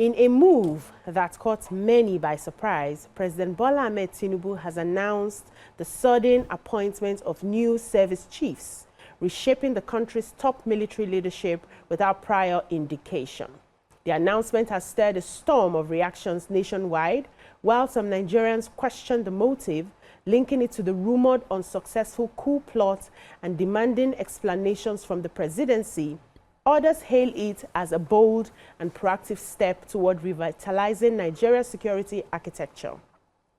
In a move that caught many by surprise, President Bola Ahmed Tinubu has announced the sudden appointment of new service chiefs, reshaping the country's top military leadership without prior indication. The announcement has stirred a storm of reactions nationwide, while some Nigerians question the motive, linking it to the rumored unsuccessful coup plot and demanding explanations from the presidency. Others hail it as a bold and proactive step toward revitalizing Nigeria's security architecture.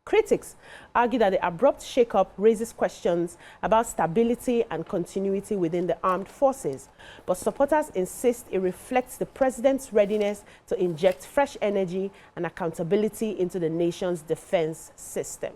Critics argue that the abrupt shakeup raises questions about stability and continuity within the armed forces, but supporters insist it reflects the president's readiness to inject fresh energy and accountability into the nation's defense system.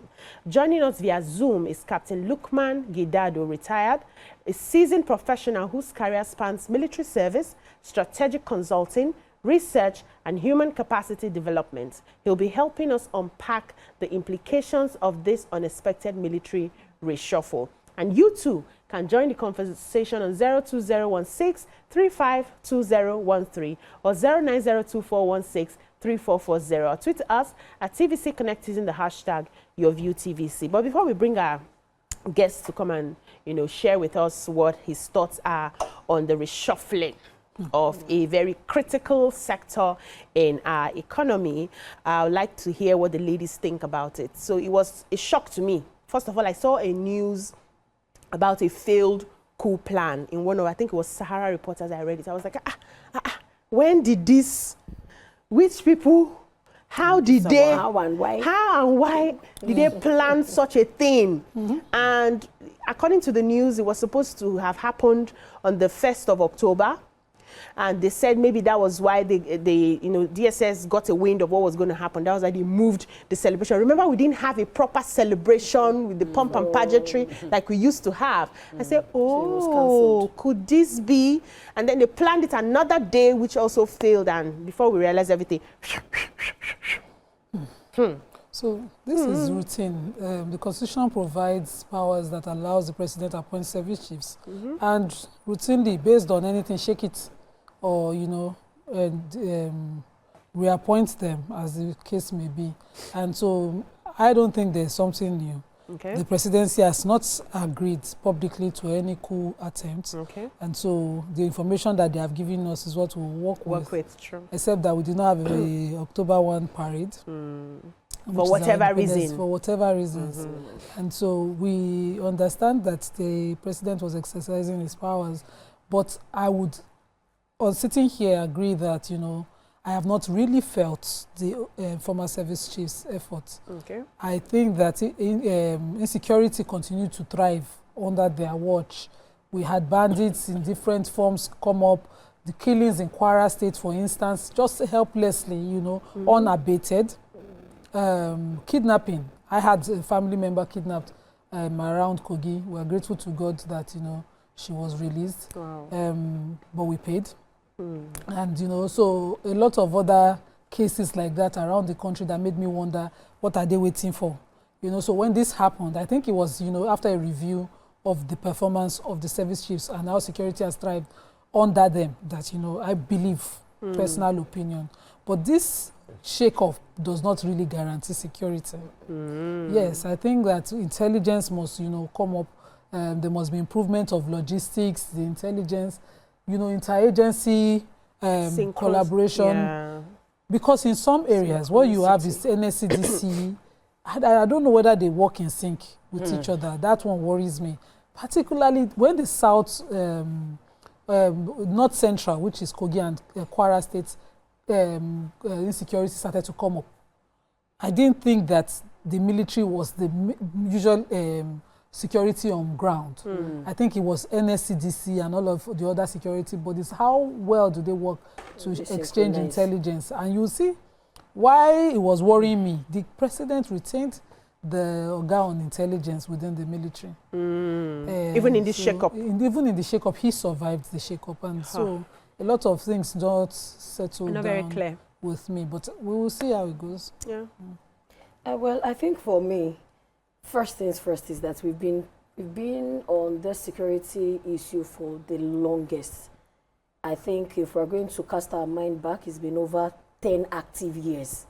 Joining us via Zoom is Captain Lukman Gidado, retired, a seasoned professional whose career spans military service, strategic consulting, research, and human capacity development. He'll be helping us unpack the implications of this unexpected military reshuffle. And you too can join the conversation on 02016-352013 or 0902416-3440. Or tweet us at TVC Connect using the hashtag YourViewTVC. But before we bring our guests to come and share with us what his thoughts are on the reshuffling of a very critical sector in our economy, I would like to hear what the ladies think about it. So it was a shock to me. First of all, I saw a news about a failed coup plan in one of, I think it was Sahara Reporters, I read it. I was like, when did this, which people, how did they, how and why did they plan such a thing? And according to the news, it was supposed to have happened on the 1st of October. And they said maybe that was why DSS got a wind of what was going to happen. That was why they moved the celebration. Remember, we didn't have a proper celebration with the pomp and pageantry like we used to have. I said, oh, could this be? And then they planned it another day, which also failed. And before we realized everything. So this is routine. The Constitution provides powers that allows the president to appoint service chiefs. And routinely, based on anything, shake it or, reappoint them, as the case may be. And so I don't think there's something new. The presidency has not agreed publicly to any coup attempt. And so the information that they have given us is what we'll work with. True. Except that we do not have a October 1 parade. For whatever reason. For whatever reasons. And so we understand that the president was exercising his powers, but I would, on sitting here, agree that, I have not really felt the former service chief's efforts. I think that insecurity continued to thrive under their watch. We had bandits in different forms come up. The killings in Kwara State, for instance, just helplessly, unabated. Kidnapping. I had a family member kidnapped around Kogi. We are grateful to God that, she was released. But we paid. And, so a lot of other cases like that around the country that made me wonder, what are they waiting for? So when this happened, I think it was, after a review of the performance of the service chiefs and how security has thrived under them that, I believe, personal opinion. But this shake-off does not really guarantee security. Yes, I think that intelligence must, come up. There must be improvement of logistics, the intelligence, interagency collaboration. Because in some areas, what you have is NSCDC. I don't know whether they work in sync with each other. That one worries me. Particularly when the South, North Central, which is Kogi and Kwara State, insecurity started to come up. I didn't think that the military was the usual security on ground. I think it was NSCDC and all of the other security bodies. How well do they work to exchange intelligence? And you see why it was worrying me. The president retained the organ on intelligence within the military. Even in this shake-up? Even in the shake-up, he survived the shake-up. And so a lot of things don't settle down very clear with me. But we will see how it goes. Well, I think for me, first things first is that we've been on the security issue for the longest. I think if we're going to cast our mind back, it's been over 10 active years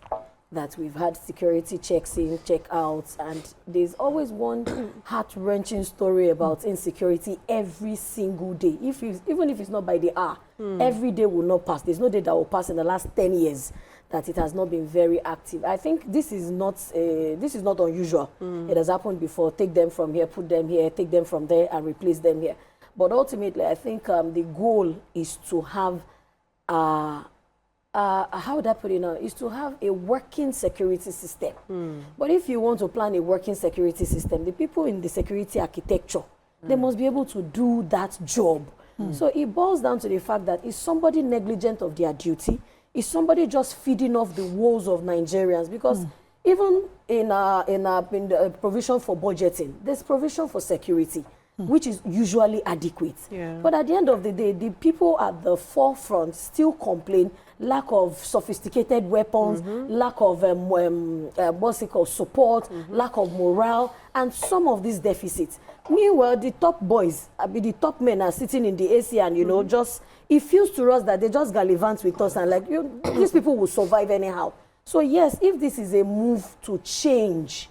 that we've had security checks in, check outs, and there's always one heart-wrenching story about insecurity every single day. Even if it's not by the hour, every day will not pass. There's no day that will pass in the last 10 years that it has not been very active. I think this is not unusual. It has happened before. Take them from here, put them here, take them from there, and replace them here. But ultimately, I think the goal is to have how would I put it now, is to have a working security system. But if you want to plan a working security system, the people in the security architecture, they must be able to do that job. So it boils down to the fact that is somebody negligent of their duty? Is somebody just feeding off the woes of Nigerians? Because even in the provision for budgeting, there's provision for security, which is usually adequate. But at the end of the day, the people at the forefront still complain lack of sophisticated weapons, lack of what's it called, support, lack of morale, and some of these deficits. Meanwhile, the top boys, the top men are sitting in the AC and, you know, just, it feels to us that they just gallivant with us and like, these people will survive anyhow. So yes, if this is a move to change,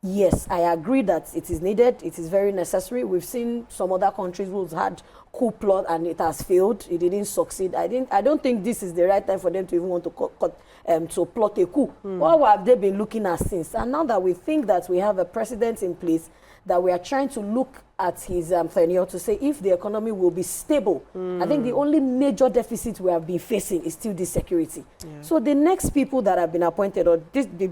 yes, I agree that it is needed. It is very necessary. We've seen some other countries who've had coup plot and it has failed. It didn't succeed. I don't think this is the right time for them to even want to to plot a coup. What have they been looking at since? And now that we think that we have a president in place, that we are trying to look at his tenure to say if the economy will be stable. I think the only major deficit we have been facing is still this security. So the next people that have been appointed, or the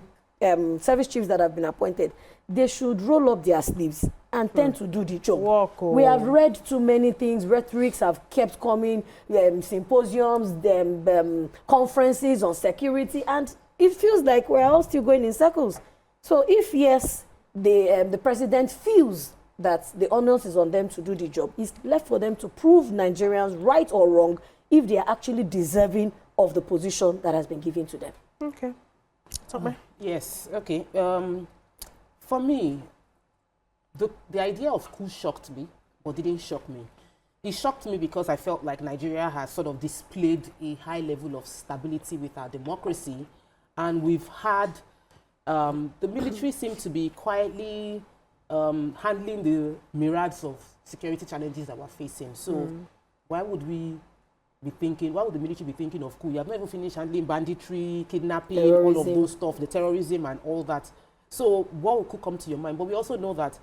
service chiefs that have been appointed, they should roll up their sleeves and tend to do the job. We have read too many things. Rhetorics have kept coming, symposiums, conferences on security, and it feels like we're all still going in circles. So if yes, the president feels that the onus is on them to do the job, it's left for them to prove Nigerians right or wrong if they are actually deserving of the position that has been given to them. Okay. Yes, okay. For me, the idea of coup shocked me, but didn't shock me. It shocked me because I felt like Nigeria has sort of displayed a high level of stability with our democracy, and we've had the military seem to be quietly handling the myriads of security challenges that we're facing. So why would we be thinking, why would the military be thinking of coup? You have not even finished handling banditry, kidnapping, all of those stuff, the terrorism and all that. So what could come to your mind? But we also know that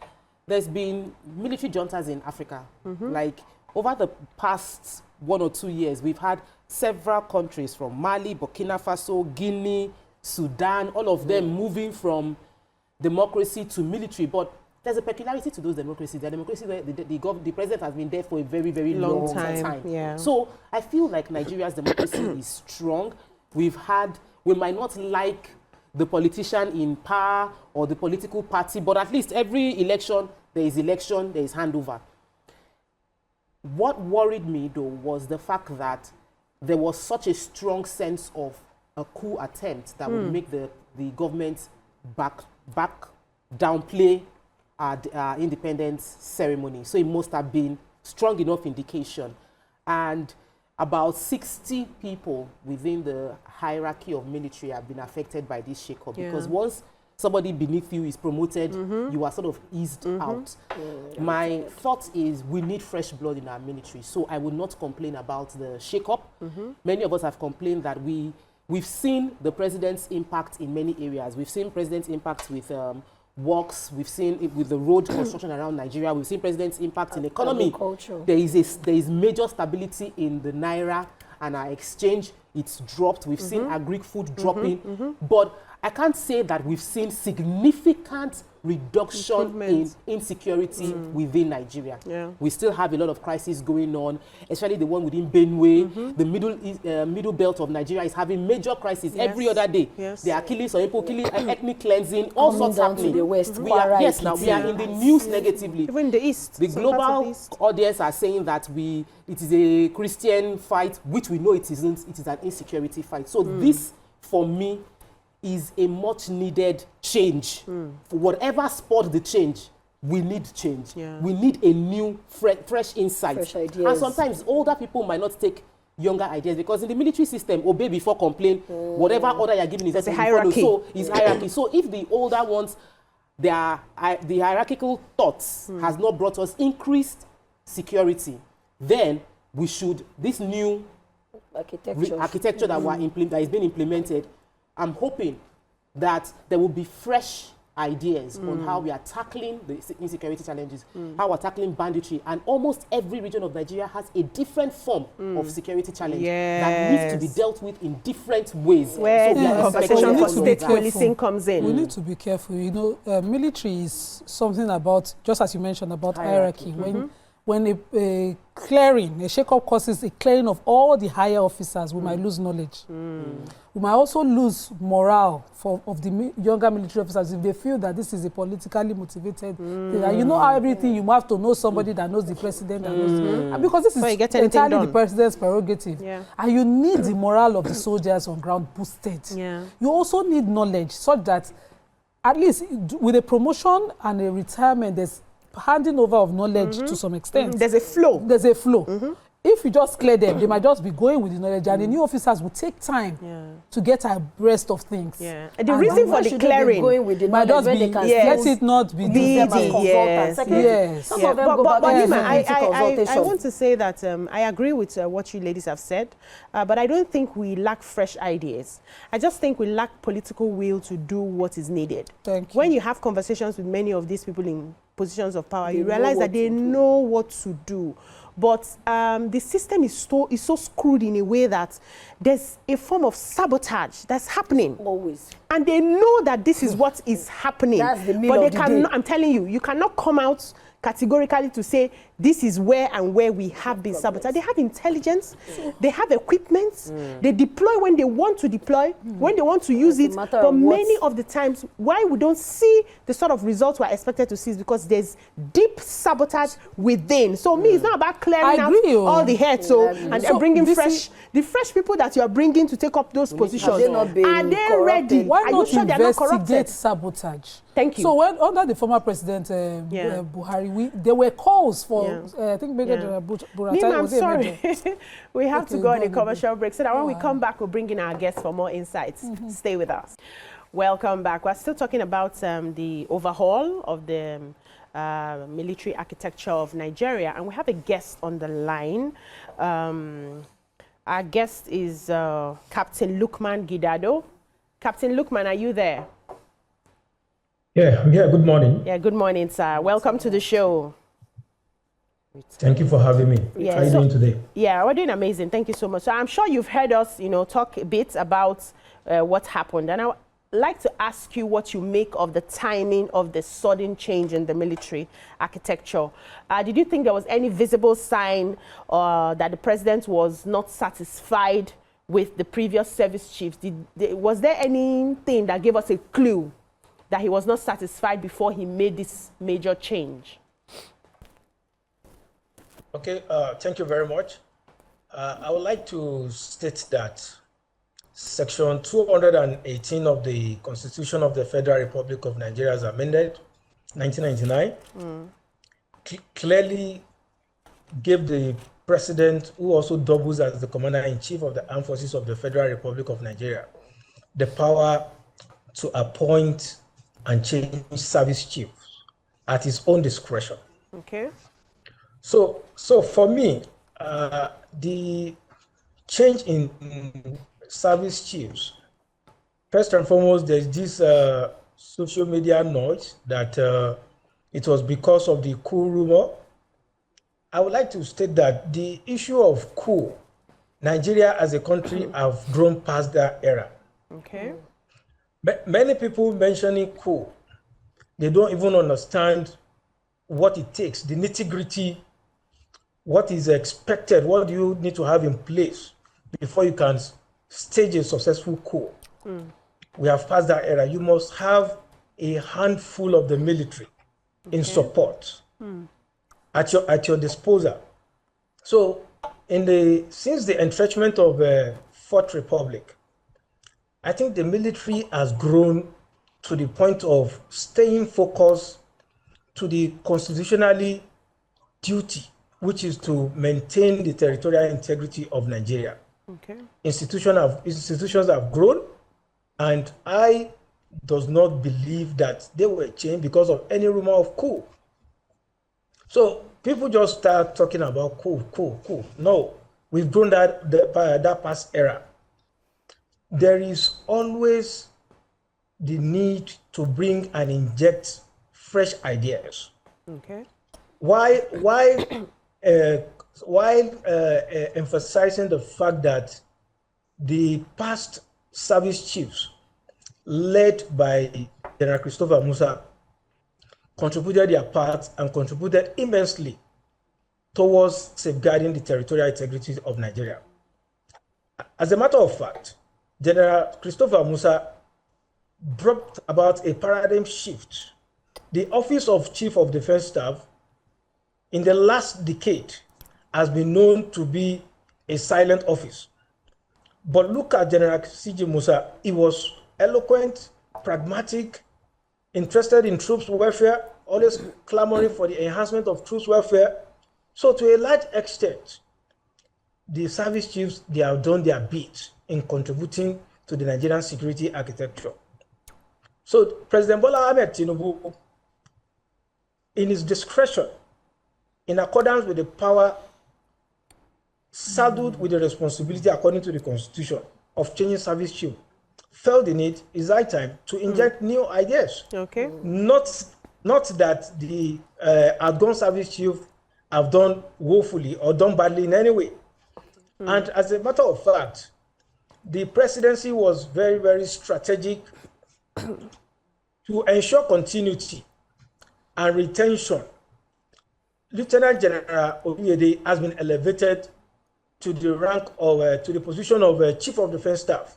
there's been military juntas in Africa. Like over the past 1 or 2 years, we've had several countries from Mali, Burkina Faso, Guinea, Sudan, all of them moving from democracy to military. But there's a peculiarity to those democracies. The democracy where the president has been there for a very, very long time. Yeah. So I feel like Nigeria's democracy is strong. We might not like the politician in power or the political party, but at least every election, there is handover. What worried me, though, was the fact that there was such a strong sense of a coup attempt that would make the government downplay our independence ceremony. So it must have been strong enough indication. And about 60 people within the hierarchy of military have been affected by this shakeup. Because once somebody beneath you is promoted, you are sort of eased out. My thought is we need fresh blood in our military. So I will not complain about the shakeup. Many of us have complained that we've seen the president's impact in many areas. We've seen president's impact with works. We've seen it with the road construction around Nigeria. We've seen president's impact in economy. There is major stability in the naira and our exchange. It's dropped. We've seen agri food dropping, but I can't say that we've seen significant reduction in insecurity within Nigeria. We still have a lot of crises going on, especially the one within Benue. The middle belt of Nigeria is having major crises every other day. They are killing some people, killing ethnic cleansing, all sorts happening. To the west, we are in the news negatively. Even in the east. The global audience are saying that it is a Christian fight, which we know it isn't. It is an insecurity fight. So this, for me, is a much needed change. For whatever spurred the change, we need change. We need a new, fresh insight. Fresh ideas. And sometimes older people might not take younger ideas, because in the military system, obey before complain, whatever order you're giving is There's a hierarchy. So it's hierarchy. So if the older ones, the hierarchical thoughts has not brought us increased security, then we should, this new architecture that that is being implemented, I'm hoping that there will be fresh ideas on how we are tackling the insecurity challenges, how we're tackling banditry, and almost every region of Nigeria has a different form of security challenge that needs to be dealt with in different ways. Where so the conversation for state policing comes in. We need to be careful. You know, military is something about, just as you mentioned, about hierarchy. When a clearing, a shake-up causes a clearing of all the higher officers, we might lose knowledge. We might also lose morale of the younger military officers if they feel that this is a politically motivated thing. You know everything, you have to know somebody that knows the president. And because this is entirely the president's prerogative. And you need the morale of the soldiers on ground boosted. You also need knowledge such that at least with a promotion and a retirement, there's handing over of knowledge to some extent. There's a flow. There's a flow. If you just clear them, they might just be going with the knowledge, and the new officers will take time to get abreast of things. And the reason for the clearing might just be, let it not be yes. But Nima, I want to say that I agree with what you ladies have said, but I don't think we lack fresh ideas. I just think we lack political will to do what is needed. Thank you. When you have conversations with many of these people in positions of power, you realize that they know what to do. But the system is so screwed in a way that there's a form of sabotage that's happening. Always. And they know that this is what is happening. That's the meal but they of the cannot, day. I'm telling you, you cannot come out categorically to say this is where we have been sabotaged. They have intelligence, they have equipment, they deploy when they want to deploy, when they want to use it. But many of the times, why we don't see the sort of results we're expected to see is because there's deep sabotage within. So me, it's not about clearing out all the heads and bringing the fresh people that you are bringing to take up those positions. Are they ready? Why are not you sure they're not corrupted? investigate sabotage? Thank you. So when under the former president Buhari, there were calls for I think Major General Buratai. Nima, I'm sorry. We have to go on a commercial break so that when we come back, we'll bring in our guests for more insights. Stay with us. Welcome back. We're still talking about the overhaul of the military architecture of Nigeria, and we have a guest on the line. Our guest is Captain Lukman Gidado. Captain Lukman, are you there? Yeah, good morning. Yeah, good morning, sir. Welcome to the show. Thank you for having me. Yeah, how are you doing today? Yeah, we're doing amazing. Thank you so much. So I'm sure you've heard us, talk a bit about what happened. And I would like to ask you what you make of the timing of the sudden change in the military architecture. Did you think there was any visible sign that the president was not satisfied with the previous service chiefs? Was there anything that gave us a clue that he was not satisfied before he made this major change? Okay, thank you very much. I would like to state that Section 218 of the Constitution of the Federal Republic of Nigeria, as amended 1999, clearly gave the president, who also doubles as the commander-in-chief of the armed forces of the Federal Republic of Nigeria, the power to appoint and change service chiefs at his own discretion. Okay. So for me, the change in service chiefs, first and foremost, there's this social media noise that it was because of the coup rumor. I would like to state that the issue of coup, Nigeria as a country have grown past that era. Okay. Many people mentioning coup, they don't even understand what it takes, the nitty-gritty, what is expected, what do you need to have in place before you can stage a successful coup. We have passed that era. You must have a handful of the military in support at your disposal. So since the entrenchment of Fourth Republic, I think the military has grown to the point of staying focused to the constitutionally duty which is to maintain the territorial integrity of Nigeria. Okay. Institutions have grown, and I does not believe that they were changed because of any rumor of coup. So people just start talking about coup. No, we've grown that past era. There is always the need to bring and inject fresh ideas. Okay. While emphasizing the fact that the past service chiefs, led by General Christopher Musa, contributed their part and contributed immensely towards safeguarding the territorial integrity of Nigeria. As a matter of fact, General Christopher Musa brought about a paradigm shift. The office of Chief of Defense Staff in the last decade has been known to be a silent office. But look at General C.G. Musa. He was eloquent, pragmatic, interested in troops' welfare, always clamoring for the enhancement of troops' welfare. So to a large extent, the service chiefs, they have done their bit in contributing to the Nigerian security architecture. So President Bola Ahmed Tinubu, in his discretion, in accordance with the power saddled with the responsibility according to the Constitution of changing service chief, felt the need, is high time to inject new ideas. Okay. Not that the outgone service chief have done woefully or done badly in any way. And as a matter of fact, the presidency was very, very strategic to ensure continuity and retention. Lieutenant General Obiede has been elevated to the rank of, to the position of Chief of Defense Staff.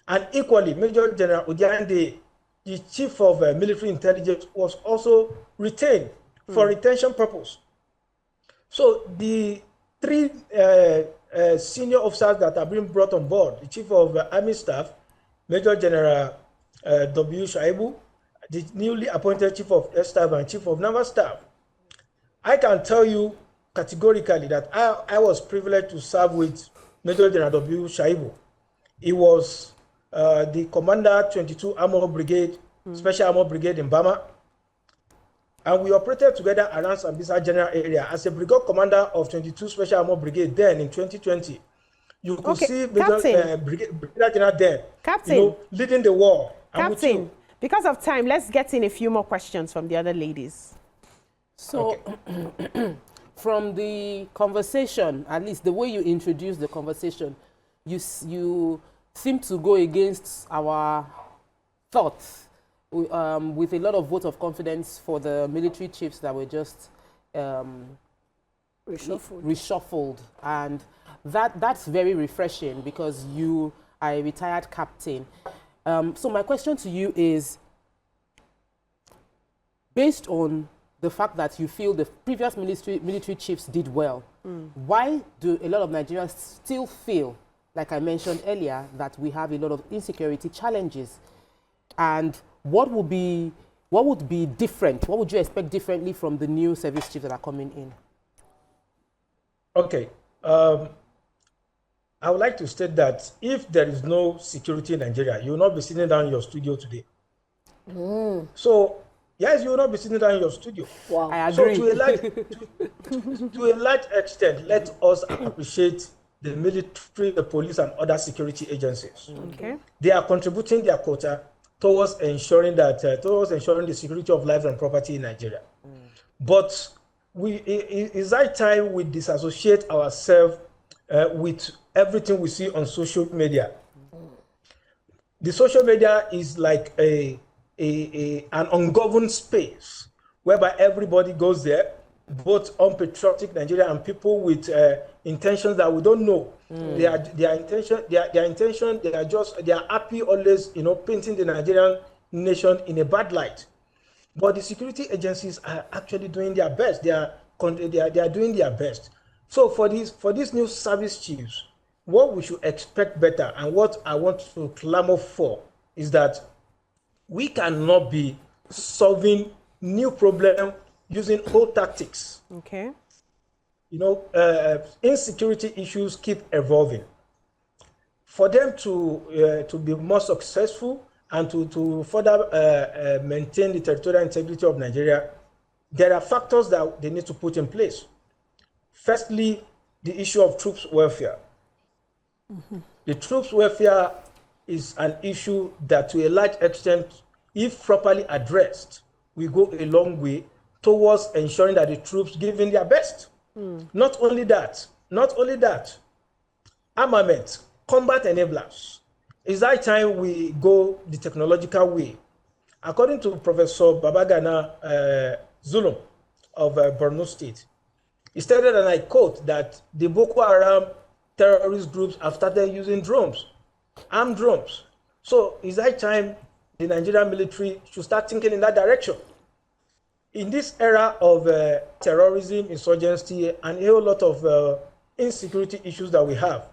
And equally, Major General Odiande, the Chief of Military Intelligence, was also retained for retention purpose. So the three senior officers that are being brought on board, the Chief of Army Staff, Major General W. Shaibu, the newly appointed Chief of Air Staff and Chief of Naval Staff, I can tell you categorically that I was privileged to serve with Major General W. Shaibu. He was the commander 22 Armor Brigade, Special Armor Brigade in Bama. And we operated together around Sambisa General Area as a brigade commander of 22 Special Armor Brigade then in 2020. You could see Major Brigadier General then, Captain, leading the war. Captain, because of time, let's get in a few more questions from the other ladies. So, okay. From the conversation, at least the way you introduced the conversation, you seem to go against our thoughts with a lot of vote of confidence for the military chiefs that were just reshuffled. And that's very refreshing because you are a retired captain. So my question to you is, based on the fact that you feel the previous military chiefs did well, why do a lot of Nigerians still feel, like I mentioned earlier, that we have a lot of insecurity challenges? And what would be different? What would you expect differently from the new service chiefs that are coming in? Okay. I would like to state that if there is no security in Nigeria, you will not be sitting down in your studio today. So, yes, you will not be sitting down in your studio. Wow. I agree. So to a large extent, let us appreciate the military, the police, and other security agencies. Okay. They are contributing their quota towards ensuring the security of life and property in Nigeria. But it's high time we disassociate ourselves with everything we see on social media. The social media is like an ungoverned space whereby everybody goes there, both unpatriotic Nigeria and people with intentions that we don't know. They are happy always, painting the Nigerian nation in a bad light. But the security agencies are actually doing their best. They are doing their best. So for these new service chiefs, what we should expect better, and what I want to clamor for, is that we cannot be solving new problems using old tactics. Okay. insecurity issues keep evolving. For them to be more successful and to further maintain the territorial integrity of Nigeria, there are factors that they need to put in place. Firstly, the issue of troops welfare. The troops welfare is an issue that, to a large extent, if properly addressed, we go a long way towards ensuring that the troops give in their best. Not only that, armament, combat enablers. It's high time we go the technological way. According to Professor Babagana Zulum of Borno State, he stated, and I quote, that the Boko Haram terrorist groups have started using drones, armed drones. So it's high time the Nigerian military should start thinking in that direction. In this era of terrorism, insurgency, and a whole lot of insecurity issues that we have,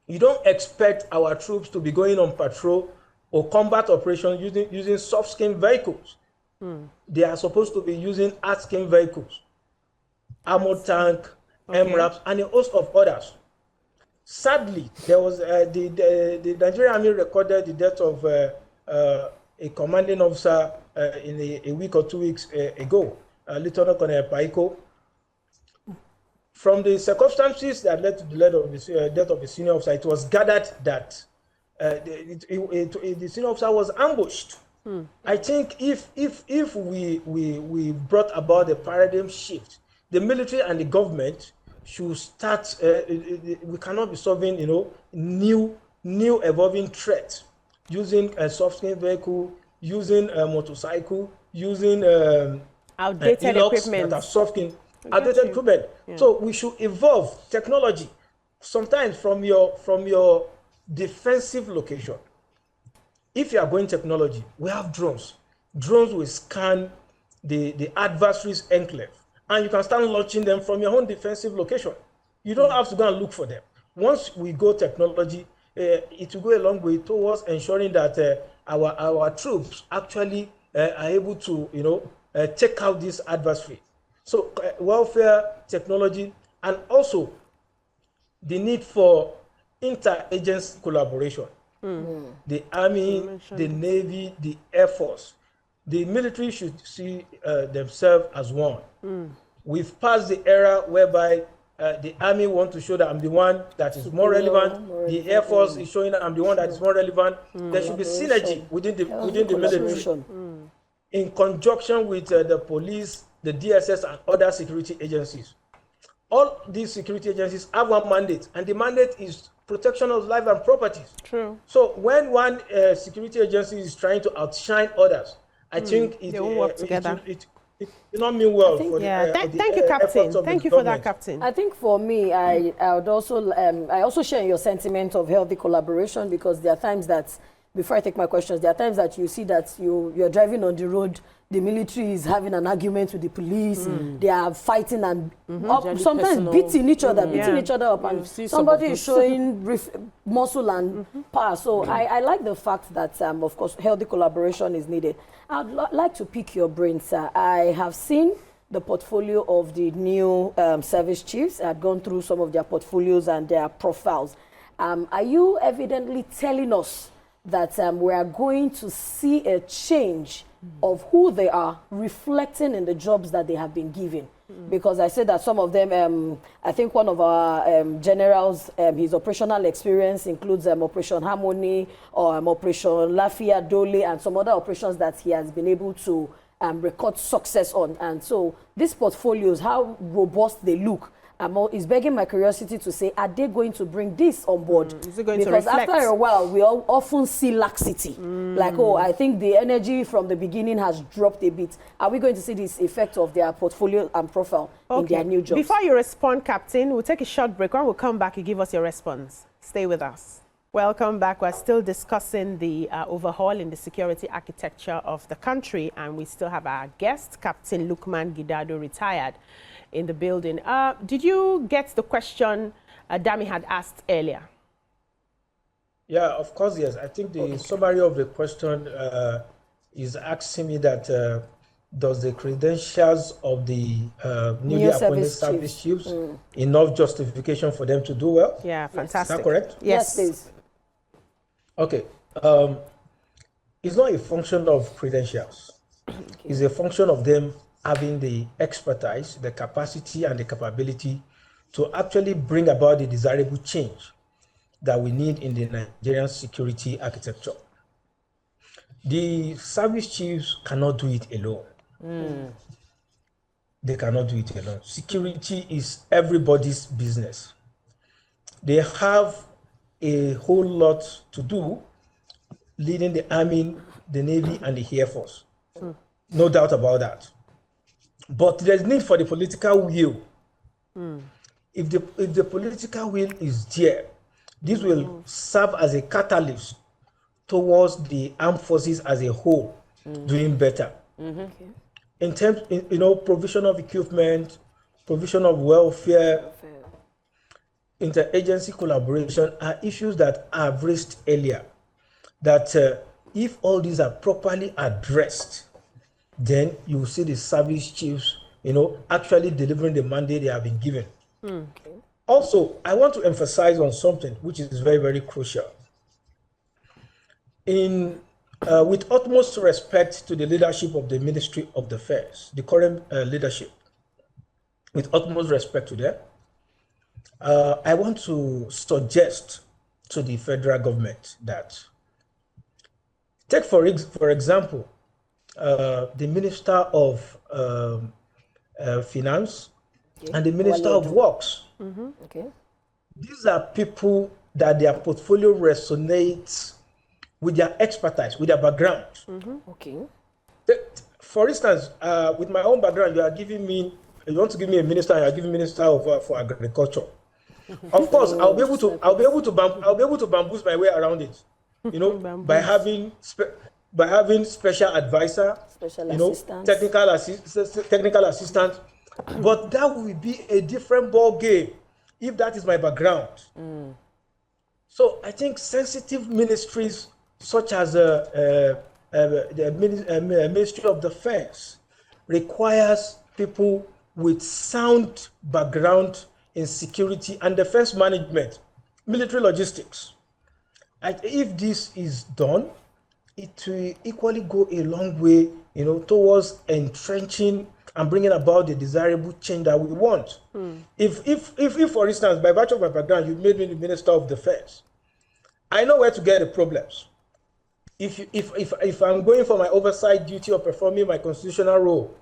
you don't expect our troops to be going on patrol or combat operations using soft-skin vehicles. They are supposed to be using hard-skin vehicles, armored tank, MRAPs, and a host of others. Sadly, there was the Nigerian Army recorded the death of a commanding officer in a week or 2 weeks ago, Lieutenant Colonel Paiko. From the circumstances that led to the death of the senior officer, it was gathered that the senior officer was ambushed. I think if we brought about a paradigm shift, the military and the government should start. We cannot be solving, new evolving threats using a soft-skin vehicle, using a motorcycle, using outdated equipment that are soft-skin, outdated equipment. Yeah. So we should evolve technology. Sometimes from your defensive location. If you are going technology, we have drones. Drones will scan the adversary's enclave, and you can start launching them from your own defensive location. You don't have to go and look for them. Once we go technology, it will go a long way towards ensuring that our troops actually are able to, take out this adversary. So welfare, technology, and also the need for inter-agency collaboration. The Army, the Navy, the Air Force. The military should see themselves as one. We've passed the era whereby the Army want to show that I'm the one that is more relevant. The Air Force is showing that I'm the one that is more relevant. There should be synergy within the military, in conjunction with the police, the DSS, and other security agencies. All these security agencies have one mandate, and the mandate is protection of life and properties. True. So when one security agency is trying to outshine others, I think they won't work together. It not mean well for thank you, Captain. Thank you for that, Captain. I think for me, I would also I also share your sentiment of healthy collaboration, because there are times that, before I take my questions, there are times that you see that you're driving on the road, the military is having an argument with the police, they are fighting and sometimes beating each other, up, and somebody is showing muscle and power. So I like the fact that, of course, healthy collaboration is needed. I'd like to pick your brain, sir. I have seen the portfolio of the new service chiefs. I've gone through some of their portfolios and their profiles. Are you evidently telling us that we are going to see a change of who they are, reflecting in the jobs that they have been given? Because I said that some of them, I think one of our generals, his operational experience includes Operation Harmony or Operation Lafia Dole and some other operations that he has been able to record success on. And so these portfolios, how robust they look, is begging my curiosity to say, are they going to bring this on board? Is it going because to reflect? After a while, we often see laxity. Like, I think the energy from the beginning has dropped a bit. Are we going to see this effect of their portfolio and profile in their new jobs? Before you respond, Captain, we'll take a short break. When we'll come back, you give us your response. Stay with us. Welcome back. We're still discussing the overhaul in the security architecture of the country, and we still have our guest, Captain Lukman Gidado, retired, in the building. Did you get the question Dami had asked earlier? Yeah, of course, yes. I think the summary of the question is asking me that does the credentials of the newly New appointed service service chiefs. chiefs enough justification for them to do well? Yeah, Is fantastic. that correct? Yes, please. Okay. It's not a function of credentials. It's a function of them having the expertise, the capacity, and the capability to actually bring about the desirable change that we need in the Nigerian security architecture. The service chiefs cannot do it alone. They cannot do it alone. Security is everybody's business. They have a whole lot to do leading the Army, the Navy, and the Air Force. No doubt about that. But there's need for the political will. If the political will is there, this will serve as a catalyst towards the armed forces as a whole doing better. In terms, provision of equipment, provision of welfare, interagency collaboration are issues that I've raised earlier. That if all these are properly addressed, then you will see the service chiefs, actually delivering the mandate they have been given. Also, I want to emphasize on something which is very, very crucial. With utmost respect to the leadership of the Ministry of Defense, the current leadership, with utmost respect to them, I want to suggest to the federal government that, take for example, the Minister of Finance and the Minister of Works. Okay. These are people that their portfolio resonates with their expertise, with their background. Okay. For instance, with my own background, you want to give me a minister, and you are giving Minister for Agriculture. Of course, I'll be able to bamboozle my way around it, by having special advisor, technical assistant. But that will be a different ball game if that is my background. So I think sensitive ministries such as the Ministry of Defense requires people with sound background in security and defense management, military logistics. And if this is done, it will equally go a long way, towards entrenching and bringing about the desirable change that we want. If, for instance, by virtue of my background, you made me the Minister of Defense, I know where to get the problems. If I'm going for my oversight duty or performing my constitutional role,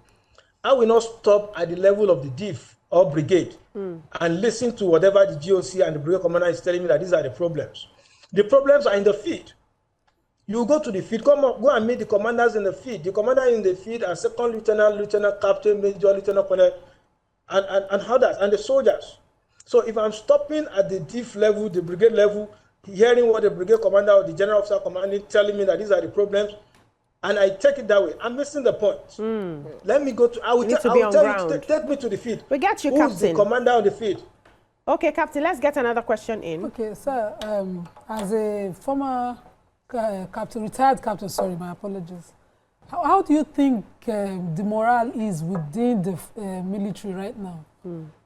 I will not stop at the level of the DIF or brigade and listen to whatever the GOC and the brigade commander is telling me that these are the problems. The problems are in the field. You go to the field, go and meet the commanders in the field. The commander in the field are second lieutenant, captain, major, lieutenant colonel, and others, and the soldiers. So if I'm stopping at the DIF level, the brigade level, hearing what the brigade commander or the general officer commanding telling me that these are the problems, and I take it that way, I'm missing the point. Let me go to, I will tell you, take me to the field. We got you, Who's Captain. the commander of the field? Okay, Captain, let's get another question in. Okay, sir, as a former retired captain, sorry, my apologies. How do you think the morale is within the military right now?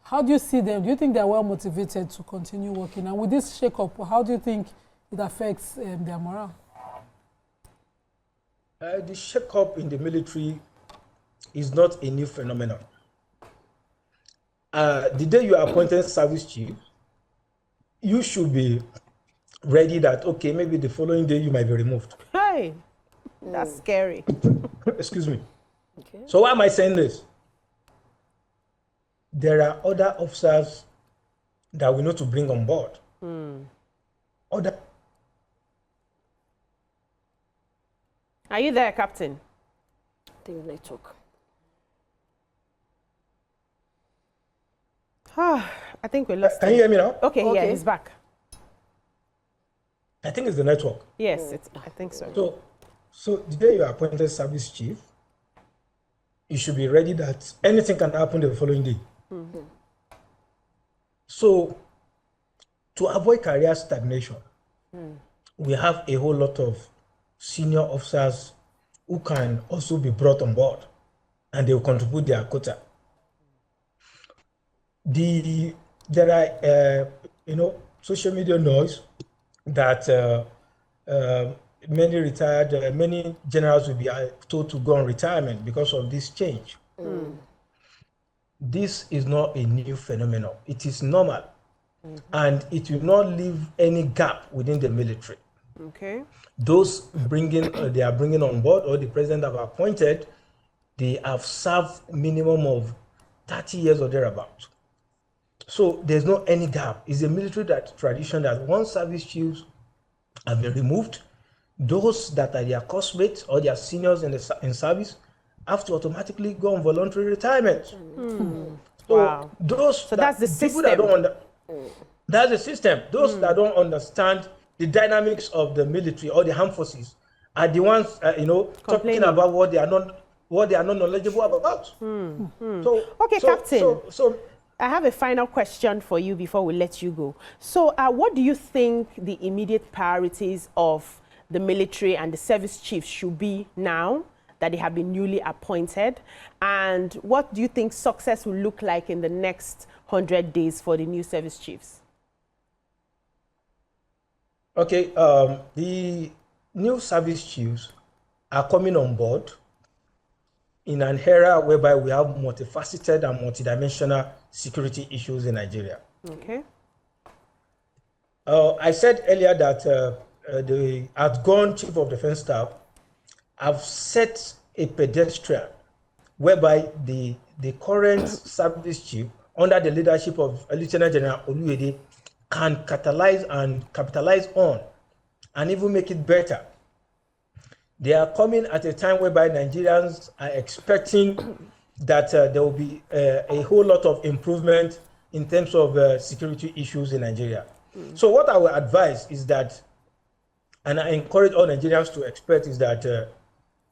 How do you see them? Do you think they're well motivated to continue working? And with this shake-up, how do you think it affects their morale? The shake-up in the military is not a new phenomenon. The day you are appointed service chief, you should be ready that, okay, maybe the following day you might be removed. Hey, that's scary. Excuse me. Okay. So why am I saying this? There are other officers that we need to bring on board. Are you there, Captain? I think network. I think we lost Can him. you hear me now? Okay, yeah, Okay. he's back. I think it's the network. Yes, I think so. So the day you are appointed service chief, you should be ready that anything can happen the following day. So to avoid career stagnation, we have a whole lot of senior officers who can also be brought on board. and they will contribute their quota. There are social media noise that many generals will be told to go on retirement because of this change. This is not a new phenomenon. It is normal, and it will not leave any gap within the military. Okay. Those they are bringing on board, or the president have appointed, they have served minimum of 30 years or thereabouts. So there's no any gap. It's a military tradition that once service chiefs have been removed, those that are their classmates or their seniors in service have to automatically go on voluntary retirement. So Wow. those that's the people that system. that's the system. Those that don't understand the dynamics of the military or the armed forces are the ones talking Complaining. about what they are not knowledgeable about. So Okay, Captain. So I have a final question for you before we let you go. So what do you think the immediate priorities of the military and the service chiefs should be now that they have been newly appointed? And what do you think success will look like in the next 100 days for the new service chiefs? Okay, the new service chiefs are coming on board in an era whereby we have multifaceted and multidimensional security issues in Nigeria. Okay. I said earlier that the outgone Chief of Defense Staff have set a pedestrian whereby the current service chief, under the leadership of Lieutenant General Oluyede, can capitalize on and even make it better. They are coming at a time whereby Nigerians are expecting that there will be a whole lot of improvement in terms of security issues in Nigeria. So what I will advise is that, and I encourage all Nigerians to expect, is that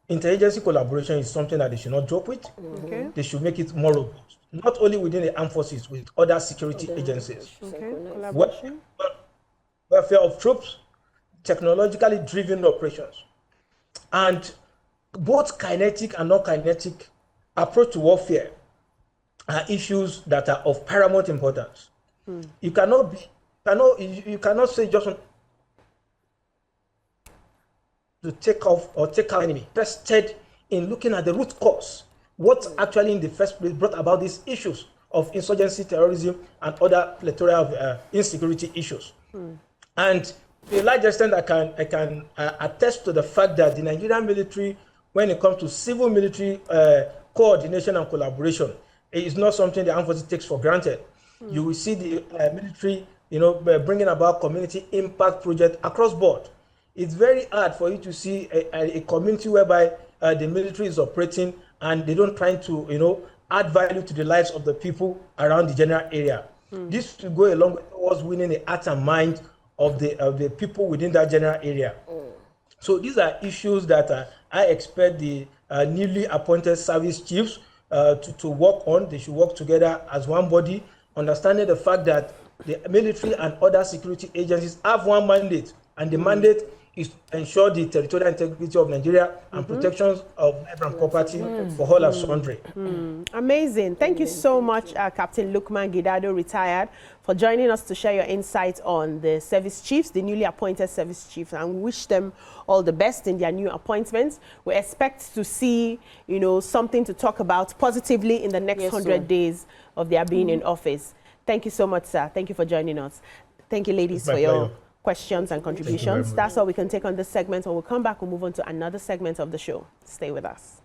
interagency collaboration is something that they should not joke with. Okay. They should make it more robust, not only within the armed forces, with other security agencies. Okay. Collaboration. Welfare of troops, technologically driven operations, and both kinetic and non-kinetic approach to warfare are issues that are of paramount importance. You cannot say just to take off or take out enemy. Tested in looking at the root cause, what actually in the first place brought about these issues of insurgency, terrorism, and other plethora of insecurity issues. And to a large extent, I can attest to the fact that the Nigerian military, when it comes to civil military coordination and collaboration, it is not something the armed forces takes for granted. You will see the military, bringing about community impact project across board. It's very hard for you to see a community whereby the military is operating and they don't try to, add value to the lives of the people around the general area. This will go a long way towards winning the heart and mind of the people within that general area. So these are issues that I expect the newly appointed service chiefs to work on. They should work together as one body, understanding the fact that the military and other security agencies have one mandate, and the mandate is to ensure the territorial integrity of Nigeria and protections of life and property for all and sundry. Amazing. Thank you so much, Captain Lukman Gidado, retired, for joining us to share your insights on the service chiefs, the newly appointed service chiefs, and wish them all the best in their new appointments. We expect to see, something to talk about positively in the next 100 days of their being in office. Thank you so much, sir. Thank you for joining us. Thank you, ladies, for your questions and contributions. That's all we can take on this segment. When we come back, we'll move on to another segment of the show. Stay with us.